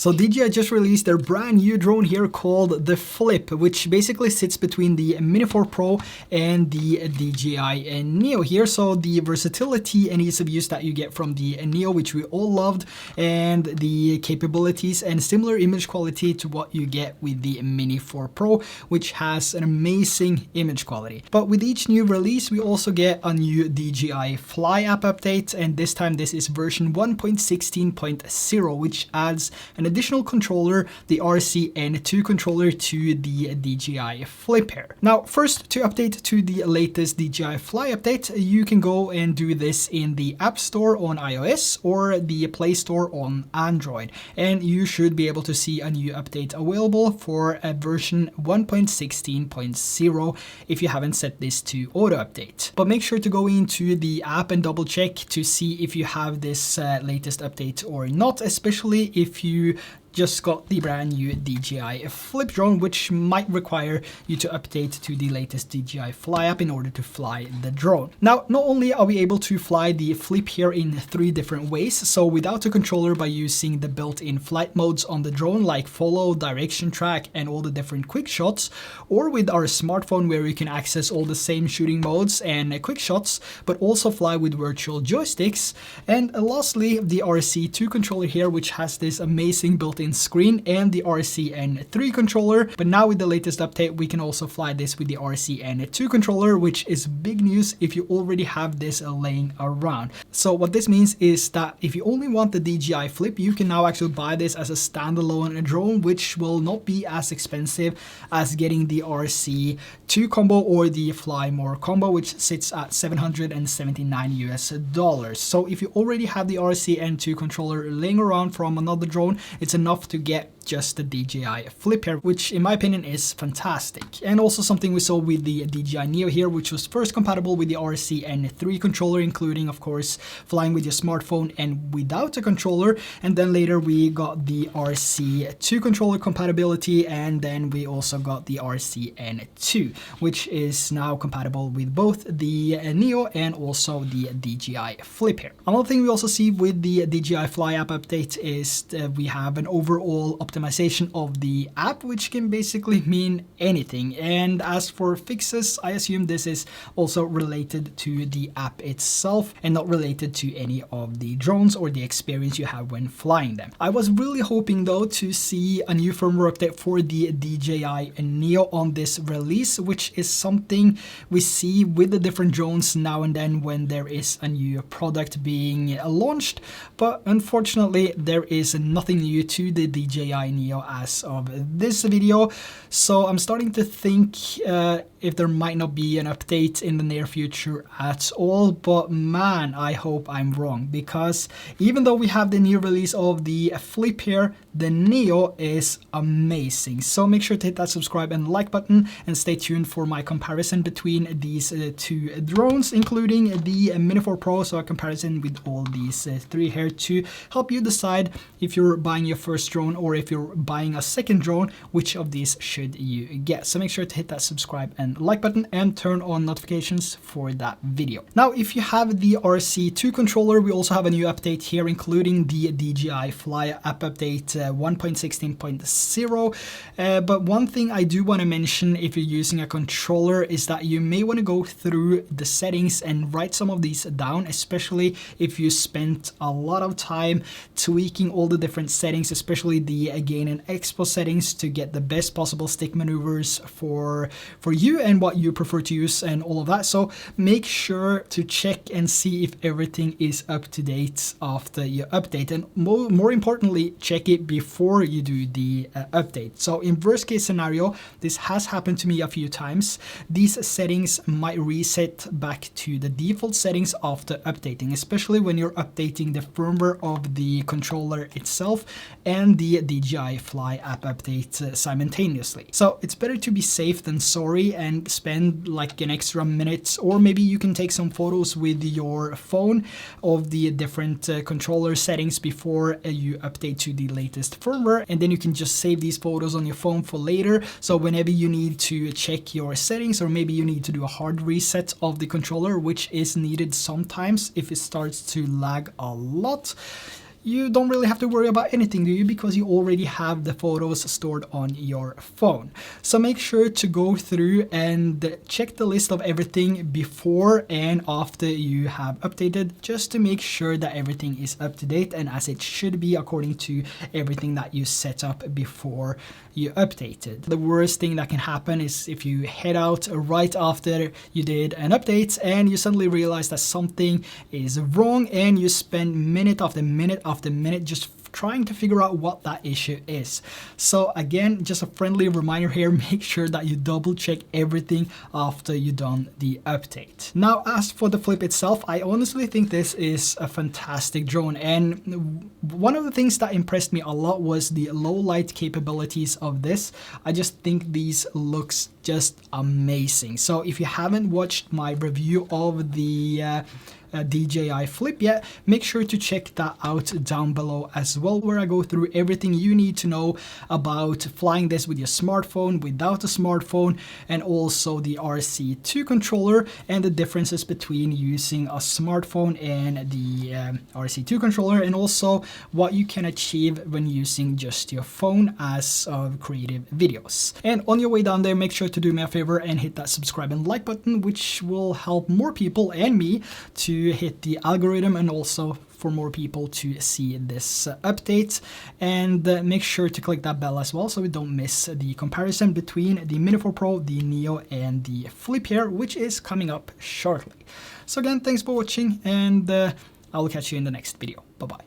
So DJI just released their brand new drone here called the Flip, which basically sits between the Mini 4 Pro and the DJI Neo here. So the versatility and ease of use that you get from the Neo, which we all loved, and the capabilities and similar image quality to what you get with the Mini 4 Pro, which has an amazing image quality. But with each new release, we also get a new DJI Fly app update, and this time this is version 1.16.0, which adds an additional controller, the RCN2 controller, to the DJI Flip here. Now, first, to update to the latest DJI Fly update, you can go and do this in the App Store on iOS or the Play Store on Android, and you should be able to see a new update available for a version 1.16.0 if you haven't set this to auto update. But make sure to go into the app and double check to see if you have this latest update or not, especially if you just got the brand new DJI Flip drone, which might require you to update to the latest DJI Fly app in order to fly the drone. Now, not only are we able to fly the Flip here in 3 different ways, so without a controller by using the built-in flight modes on the drone like follow, direction track, and all the different quick shots, or with our smartphone where you can access all the same shooting modes and quick shots, but also fly with virtual joysticks. And lastly, the RC2 controller here, which has this amazing built-in screen, and the RCN3 controller. But now with the latest update, we can also fly this with the RCN2 controller, which is big news if you already have this laying around. So what this means is that if you only want the DJI Flip, you can now actually buy this as a standalone drone, which will not be as expensive as getting the RC2 combo or the Fly More combo, which sits at $779 US. So if you already have the RCN2 controller laying around from another drone, it's enough to get just the DJI Flip here, which in my opinion is fantastic. And also something we saw with the DJI Neo here, which was first compatible with the RCN3 controller, including of course flying with your smartphone and without a controller, and then later we got the RC2 controller compatibility, and then we also got the RCN2, which is now compatible with both the Neo and also the DJI Flip here. Another thing we also see with the DJI Fly app update is that we have an overall optimization of the app, which can basically mean anything. And as for fixes, I assume this is also related to the app itself and not related to any of the drones or the experience you have when flying them. I was really hoping though to see a new firmware update for the DJI Neo on this release, which is something we see with the different drones now and then when there is a new product being launched. But unfortunately, there is nothing new to the DJI Neo as of this video, so I'm starting to think if there might not be an update in the near future at all. But man, I hope I'm wrong, because even though we have the new release of the Flip here, the Neo is amazing. So make sure to hit that subscribe and like button and stay tuned for my comparison between these 2 drones, including the Mini 4 Pro, so a comparison with all these 3 here to help you decide if you're buying your first drone or if you're buying a second drone, which of these should you get. So make sure to hit that subscribe and like button and turn on notifications for that video. Now, if you have the RC2 controller, we also have a new update here, including the DJI Fly app update 1.16.0. But one thing I do want to mention if you're using a controller is that you may want to go through the settings and write some of these down, especially if you spent a lot of time tweaking all the different settings, especially the gain and expo settings, to get the best possible stick maneuvers for you and what you prefer to use and all of that. So make sure to check and see if everything is up to date after you update, and more importantly, check it before you do the update. So in worst case scenario, this has happened to me a few times, these settings might reset back to the default settings after updating, especially when you're updating the firmware of the controller itself and the DJI Fly app update simultaneously. So it's better to be safe than sorry and spend like an extra minute, or maybe you can take some photos with your phone of the different controller settings before you update to the latest firmware, and then you can just save these photos on your phone for later. So whenever you need to check your settings, or maybe you need to do a hard reset of the controller, which is needed sometimes if it starts to lag a lot, you don't really have to worry about anything, do you? Because you already have the photos stored on your phone. So make sure to go through and check the list of everything before and after you have updated, just to make sure that everything is up to date and as it should be according to everything that you set up before you updated. The worst thing that can happen is if you head out right after you did an update and you suddenly realize that something is wrong and you spend minute after minute after minute just trying to figure out what that issue is. So again, just a friendly reminder here, make sure that you double check everything after you've done the update. Now, as for the Flip itself, I honestly think this is a fantastic drone, and one of the things that impressed me a lot was the low light capabilities of this. I just think these looks just amazing. So if you haven't watched my review of the DJI Flip yet, make sure to check that out down below as well, where I go through everything you need to know about flying this with your smartphone, without a smartphone, and also the RC2 controller and the differences between using a smartphone and the RC2 controller, and also what you can achieve when using just your phone as creative videos. And on your way down there, make sure to do me a favor and hit that subscribe and like button, which will help more people and me to hit the algorithm and also for more people to see this update. And make sure to click that bell as well so we don't miss the comparison between the Mini 4 Pro, the Neo, and the Flip here, which is coming up shortly. So again, thanks for watching, and I will catch you in the next video. Bye bye.